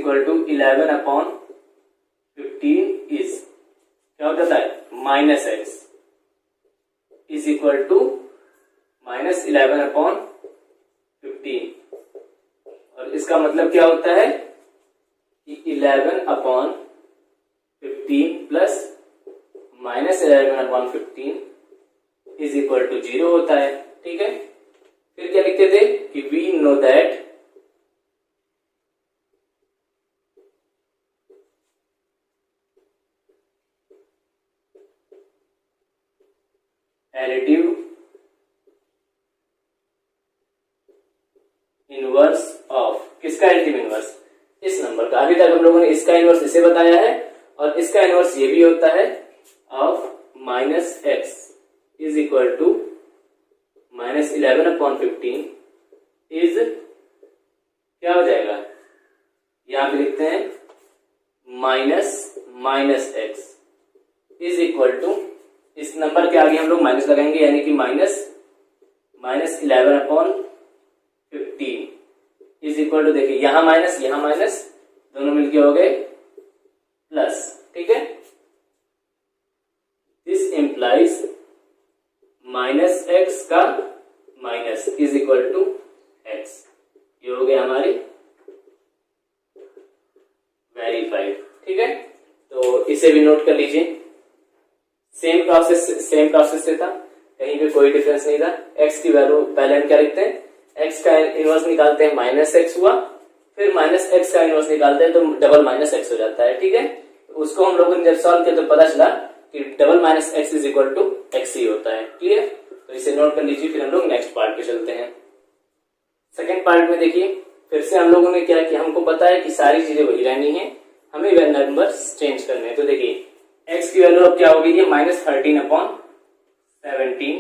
equal to 11/15 is क्या होता है minus x is equal to minus 11/15 और इसका मतलब क्या होता है कि 11/15 plus minus 11/15 is equal to 0 होता है। ठीक है, फिर क्या लिखते थे कि we know that additive inverse of किसका एडिटिव इनवर्स इस नंबर का। अभी तक हम लोगों ने इसका इनवर्स इसे बताया है और इसका इनवर्स ये भी होता है of minus x is equal to minus 11/15 is क्या हो जाएगा, यहां पे लिखते हैं minus x is equal to इस नंबर के आगे हम लोग माइनस लगाएंगे यानी कि माइनस 11/15 इज इक्वल टू देखिए यहां माइनस दोनों मिलके हो गए प्लस। ठीक है, दिस इंप्लाइज माइनस एक्स का minus is equal to x, ये हो गया हमारी वेरीफाइड। ठीक है, तो इसे भी नोट कर लीजिए। सेम प्रोसेस से था, कहीं पे कोई डिफरेंस नहीं था। एक्स की वैल्यू पहले हम क्या लिखते हैं, एक्स का इनवर्स निकालते हैं माइनस एक्स हुआ, फिर माइनस एक्स का इनवर्स निकालते हैं तो डबल माइनस एक्स हो जाता है। ठीक है, तो उसको हम लोगों ने जब सॉल्व किया तो पता चला कि double minus x is equal to X ही होता है। क्लियर, तो इसे नोट कर लीजिए। फिर हम लोग नेक्स्ट पार्ट पे चलते हैं। सेकेंड पार्ट में देखिए फिर से हम लोगों ने क्या किया, हमको पता है कि सारी चीजें वही रहनी है, हमें वह नंबर चेंज करने हैं। तो देखिए एक्स की वैल्यू अब क्या हो गई है माइनस 13/17।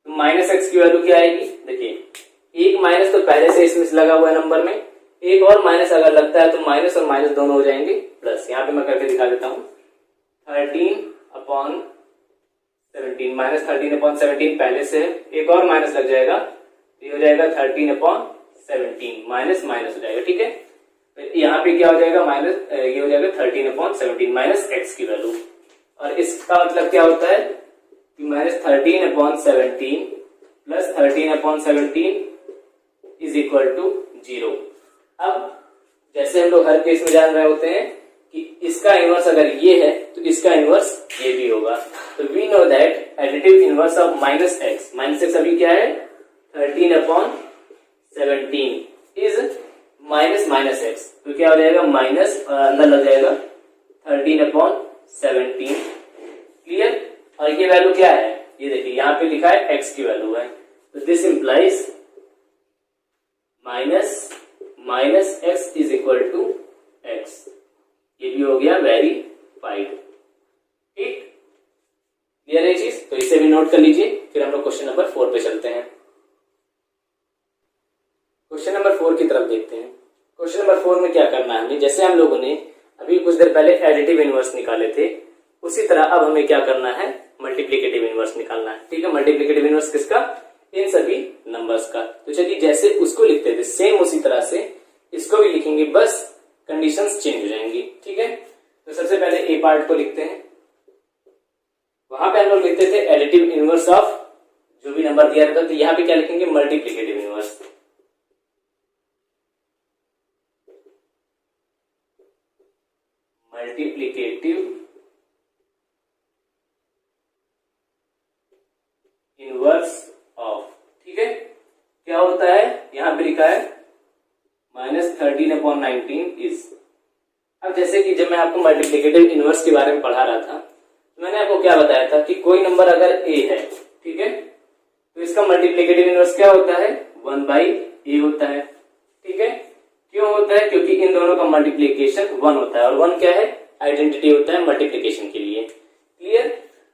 तो माइनस एक्स की वैल्यू क्या आएगी, देखिए एक माइनस तो पहले से इसमें लगा हुआ है नंबर में, एक और माइनस अगर लगता है तो माइनस और माइनस दोनों हो जाएंगे प्लस। यहाँ पे मैं करके दिखा देता हूं 13/17 माइनस 13/17 पहले से एक और माइनस लग जाएगा, ये हो जाएगा 13/17 माइनस माइनस हो जाएगा। ठीक है, यहाँ पे क्या हो जाएगा माइनस, ये हो जाएगा 13/17 माइनस एक्स की वैल्यू। और इसका मतलब क्या होता है कि minus 13/17 plus 13/17 is equal to 0। अब जैसे हम लोग हर केस में जान रहे होते हैं कि इसका इनवर्स अगर ये है तो इसका इनवर्स ये भी होगा। तो we know that additive inverse of minus x अभी क्या है 13/17 इज माइनस एक्स, तो क्या हो जाएगा माइनस और अंदर लग जाएगा 13/17। क्लियर, और ये वैल्यू क्या है, ये देखिए यहाँ पे लिखा है एक्स की वैल्यू है, तो this implies minus x is equal to x, ये भी हो गया वेरीफाइड। ठीक, क्लियर है चीज, तो इसे भी नोट कर लीजिए। फिर हम लोग क्वेश्चन नंबर 4 पे चलते हैं। क्वेश्चन नंबर 4 की तरफ देखते हैं। क्वेश्चन नंबर 4 में क्या करना है हमें, जैसे हम लोगों ने अभी कुछ देर पहले एडिटिव इनवर्स निकाले थे, उसी तरह अब हमें क्या करना है मल्टीप्लिकेटिव इनवर्स निकालना है। ठीक है, मल्टीप्लिकेटिव इनवर्स किसका, इन सभी नंबर्स का। तो चलिए जैसे उसको लिखते थे सेम उसी तरह से इसको भी लिखेंगे, बस कंडीशंस चेंज हो जाएंगी। ठीक है, तो सबसे पहले ए पार्ट को लिखते हैं। वहां पे हम लोग लिखते थे एडिटिव इनवर्स ऑफ जो भी नंबर दिया रहता, तो यहाँ पे क्या लिखेंगे multiplicative inverse. Multiplicative inverse of, ठीक है, क्या होता है यहां पे लिखा है माइनस 13/19 इज। अब जैसे कि जब मैं आपको मल्टीप्लिकेटिव इनवर्स के बारे में पढ़ा रहा था तो मैंने आपको क्या बताया था कि कोई नंबर अगर ए है, ठीक है, तो इसका मल्टीप्लिकेटिव इनवर्स क्या होता है 1/a होता है। ठीक है, क्यों होता है, क्योंकि इन दोनों का मल्टीप्लिकेशन 1 होता है और 1 क्या है आइडेंटिटी होता है मल्टीप्लिकेशन के लिए। क्लियर,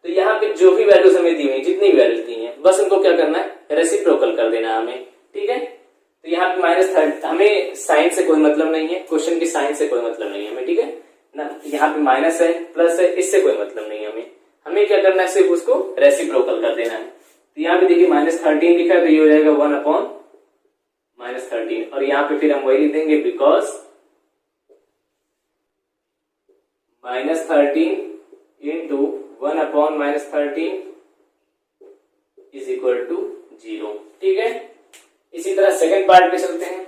तो यहाँ पे जो भी वैल्यूज हमें दी हुई जितनी वैल्यूज दी हैं बस उनको क्या करना है रेसिप्रोकल कर देना हमें। ठीक है, तो यहाँ पे -30 हमें साइन से कोई मतलब नहीं है, क्वेश्चन की साइन से कोई मतलब नहीं है हमें। ठीक है ना, यहाँ पे माइनस है प्लस है इससे कोई मतलब नहीं है हमें क्या करना है सिर्फ उसको रेसिप्रोकल कर देना है। तो यहाँ पे देखिए -13 लिखा है तो ये हो जाएगा 1/- -13 और यहाँ पे फिर हम वही लिख देंगे because -13 into 1/-13 is equal to 0। ठीक है, इसी तरह सेकेंड पार्ट पे चलते हैं।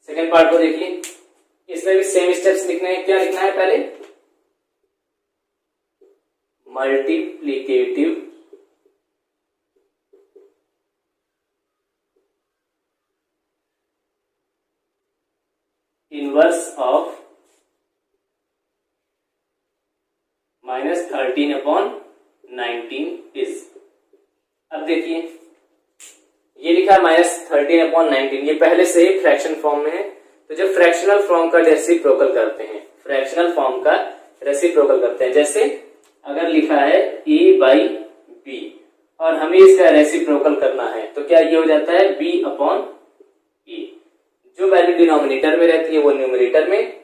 सेकेंड पार्ट को देखिए, इसमें भी सेम स्टेप्स लिखने हैं। क्या लिखना है? पहले मल्टीप्लिकेटिव इनवर्स ऑफ -13/19 इज। अब देखिए ये लिखा है -13/19, ये पहले से ही फ्रैक्शन फॉर्म में है। तो जब फ्रैक्शनल फॉर्म का रेसिप्रोकल करते हैं, फ्रैक्शनल फॉर्म का रेसिप्रोकल करते हैं, जैसे अगर लिखा है a/b और हमें इसका रेसिप्रोकल करना है तो क्या ये हो जाता है b/e। जो वैल्यू डिनोमिनेटर में रहती है वो न्यूमरेटर में,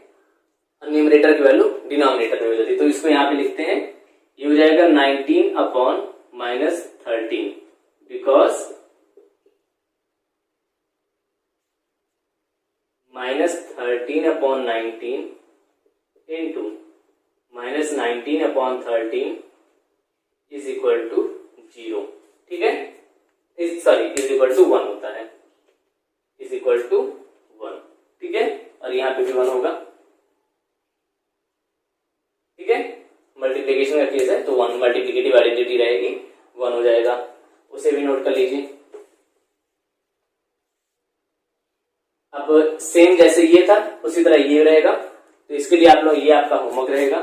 न्यूमरेटर की वैल्यू डिनोमिनेटर में हो जाती है। तो इसको यहाँ पे लिखते हैं, ये हो जाएगा 19/-13 because -13/19 into -19/13 is equal to 0। ठीक है, सॉरी इज इक्वल टू 1 होता है, इज इक्वल टू 1। ठीक है, और यहाँ पे भी 1 होगा। ठीक है, मल्टीप्लिकेशन का केस है तो 1 मल्टीप्लिकेटिव आइडेंटिटी रहेगी, 1 हो जाएगा। उसे भी नोट कर लीजिए। अब सेम जैसे ये था उसी तरह ये रहेगा, तो इसके लिए आप लोग, ये आपका होमवर्क रहेगा,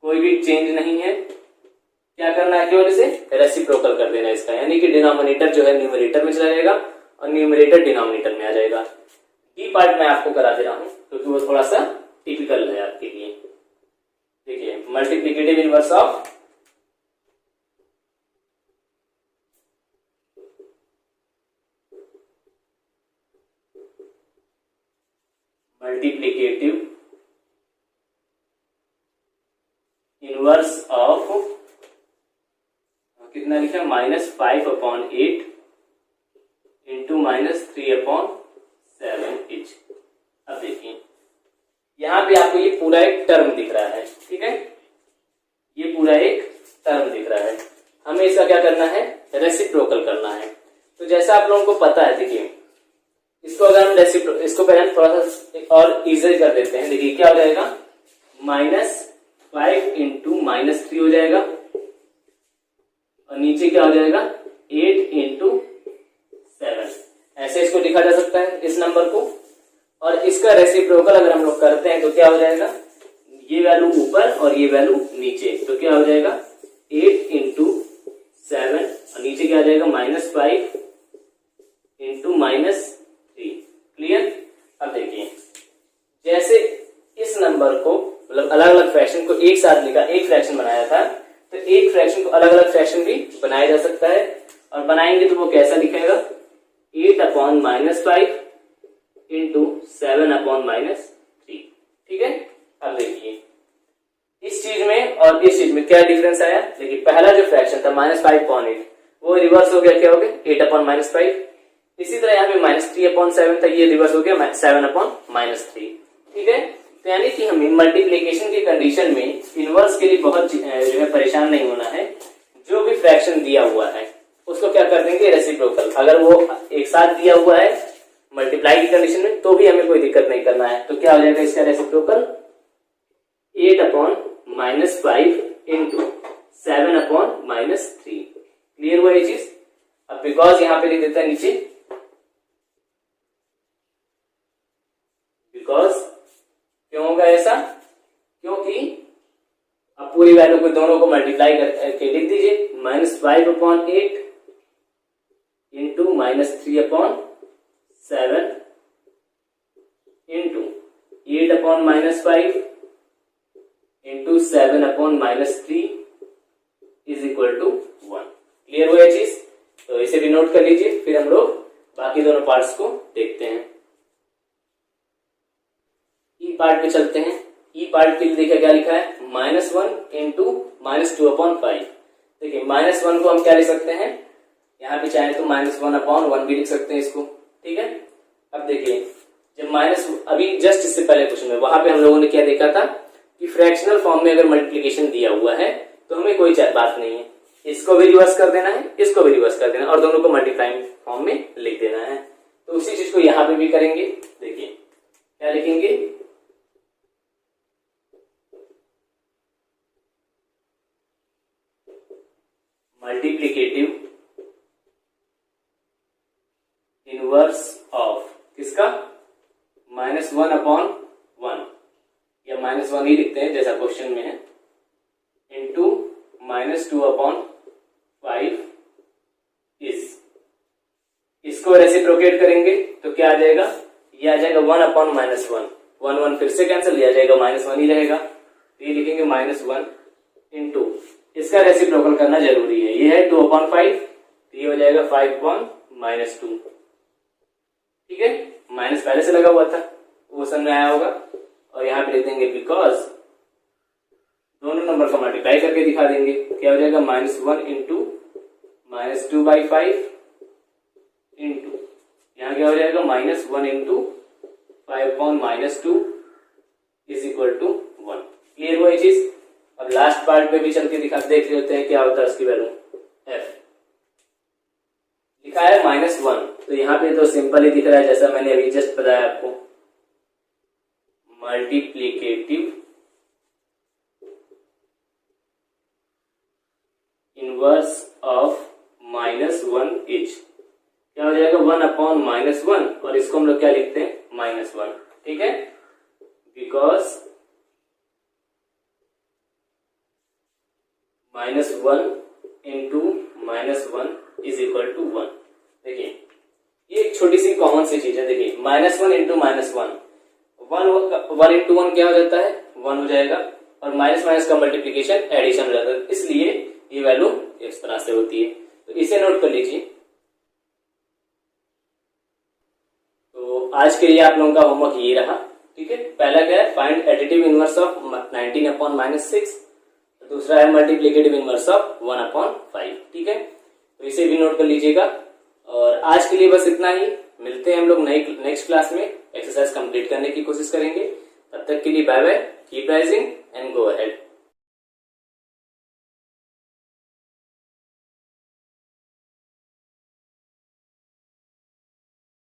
कोई भी चेंज नहीं है। क्या करना है? केवल इसे रेसिप्रोकल कर देना इसका, यानी कि डिनोमिनेटर जो है न्यूमरेटर में चला जाएगा और न्यूमरेटर डिनोमिनेटर में आ जाएगा। ये पार्ट मैं आपको करा दे रहा हूं क्योंकि वो थोड़ा सा टिपिकल है आपके लिए। देखिए multiplicative inverse of inverse of कितना लिखा है? -5/8 इंटू -3/7 इच। अब देखिए यहां पे आपको ये पूरा एक टर्म दिख रहा है। ठीक है, ये पूरा एक टर्म दिख रहा है, हमें इसका क्या करना है? रेसिप्रोकल करना है। तो जैसा आप लोगों को पता है, देखिए इसको अगर हम इसको पहले हम थोड़ा सा और इजी कर देते हैं। देखिए क्या हो जाएगा? -5 इंटू -3 हो जाएगा और नीचे क्या हो जाएगा? 8 इंटू 7। ऐसे इसको लिखा जा सकता है इस नंबर को, और इसका रेसिप्रोकल अगर हम लोग करते हैं तो क्या हो जाएगा? ये वैल्यू ऊपर और ये वैल्यू नीचे, तो क्या हो जाएगा? 8 इंटू 7 और नीचे क्या आ जाएगा? -5 इंटू -3। क्लियर? अब देखिए जैसे इस नंबर को मतलब अलग अलग फ्रैक्शन को एक साथ लिखा, एक फ्रैक्शन बनाया था, तो एक फ्रैक्शन को अलग अलग फ्रैक्शन भी बनाया जा सकता है। और बनाएंगे तो वो कैसा लिखेगा? 8/-5 इंटू 7/-3। ठीक है, अब देखिए इस चीज में और इस चीज में क्या डिफरेंस आया? देखिए पहला जो फ्रैक्शन था -5/8 वो रिवर्स हो गया, क्या हो गया? 8/-5। इसी तरह यहाँ पे -3/7 था, ये रिवर्स हो गया 7/-3। ठीक है, तो यानी कि हमें मल्टीप्लिकेशन की कंडीशन में इनवर्स के लिए बहुत जो है परेशान नहीं होना है। जो भी फ्रैक्शन दिया हुआ है उसको क्या कर देंगे? रेसिप्रोकल। अगर वो एक साथ दिया हुआ है मल्टीप्लाई की कंडीशन में तो भी हमें कोई दिक्कत नहीं करना है। तो क्या हो जाएगा इसका रेसिप्रोकल? 8/-5 इंटू 7/-3। क्लियर हुआ ये चीज? अब बिकॉज यहां पे लिख देता है नीचे, बिकॉज क्यों होगा ऐसा? क्योंकि अब पूरी वैल्यू को दोनों को मल्टीप्लाई करके लिख दीजिए, -5/8 into -3/7 into 8/-5 into 7/-3 is equal to 1। Clear हुआ ये चीज? तो इसे भी नोट कर लीजिए, फिर हम लोग बाकी दोनों पार्ट्स को देखते हैं। ई पार्ट पे चलते हैं। ई पार्ट के लिए देखिए क्या लिखा है? -1 इंटू -2/5। देखिए -1 को हम क्या लिख सकते हैं? यहाँ पे चाहे तो -1/1 भी लिख सकते हैं इसको, ठीक है। अब देखिए जब माइनस, अभी जस्ट इससे पहले क्वेश्चन में वहां पे हम लोगों ने क्या देखा था कि फ्रैक्शनल फॉर्म में अगर मल्टीप्लिकेशन दिया हुआ है तो हमें कोई बात नहीं है, इसको भी रिवर्स कर देना है, इसको भी रिवर्स कर देना है और दोनों को मल्टीप्लाइंग फॉर्म में लिख देना है। तो उसी चीज को यहां पे भी करेंगे। देखिए क्या लिखेंगे, मल्टीप्लिकेटिव इनवर्स ऑफ किसका, -1/1 या -1 ही लिखते हैं जैसा क्वेश्चन में है, इंटू -2/5 इज, इसको रेसिप्रोकेट करेंगे तो क्या आ जाएगा, ये आ जाएगा 1/-1, 1 फिर से कैंसिल, आ जाएगा -1 ही रहेगा। तो ये लिखेंगे -1 इंटू, इसका रेसिप्रोकल करना जरूरी है, ये है 2/5, तो ये हो जाएगा 5/-2, ठीक है। माइनस पहले से लगा हुआ था वो समझ में आया होगा। और यहाँ पे लिख देंगे बिकॉज दोनों नंबर को मल्टीप्लाई करके दिखा देंगे, क्या हो जाएगा -1 इंटू -2/5 इंटू, यहाँ क्या हो जाएगा -1 into 5/-2 is equal to 1। Clear हुआ ये चीज। अब लास्ट पार्ट पे भी चल के देख लेते हैं क्या होता है उसकी वैल्यू। f लिखा है -1, तो यहाँ पे तो सिंपल ही दिख रहा है जैसा मैंने अभी जस्ट बताया आपको, मल्टीप्लिकेटिव इनवर्स ऑफ -1 इज, क्या हो जाएगा 1/-1 और इसको हम लोग क्या लिखते हैं -1, ठीक है। Because -1 into -1 is equal to 1। देखिए ये एक छोटी सी कॉमन सी चीज है। देखिए -1 इंटू -1, 1 इंटू 1 क्या हो जाता है 1 हो जाएगा, और माइनस माइनस का मल्टीप्लीकेशन एडिशन हो जाता है, इसलिए ये वैल्यू इस तरह से होती है। तो इसे नोट कर लीजिए। तो आज के लिए आप लोगों का होमवर्क ये रहा, ठीक है। पहला क्या है, फाइंड एडिटिव इनवर्स ऑफ 19/-6, दूसरा है मल्टीप्लिकेटिव इनवर्स ऑफ 1/5, ठीक है। तो इसे भी नोट कर लीजिएगा। और आज के लिए बस इतना ही, मिलते हैं हम लोग नेक्स्ट क्लास में, एक्सरसाइज कंप्लीट करने की कोशिश करेंगे। तब तक के लिए bye bye, keep rising and go ahead.